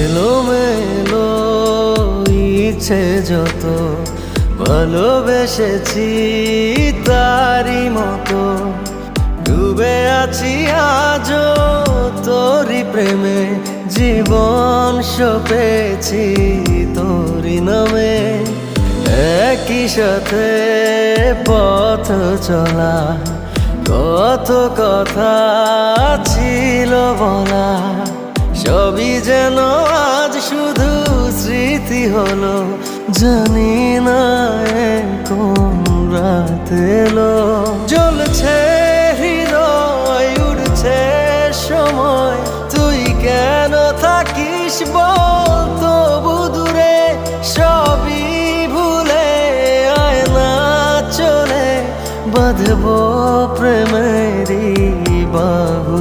এলোমেলো ইচ্ছে যত ভালোবেসেছি তারই মতো ডুবে আছি আজও তোরই প্রেমে, জীবন সপেছি তোরই নামে। একই সাথে পথ চলা, কত কথা ছিল বলা, সবই যেন আজ শুধু স্মৃতি হলো। জানি না কোন রাত এলো, জ্বলছে হৃদয়, উড়ছে সময়, তুই কেন থাকিস বল তবু দূরে। সবই ভুলে আয় না চলে, বাঁধবো প্রেমেরই বাহু।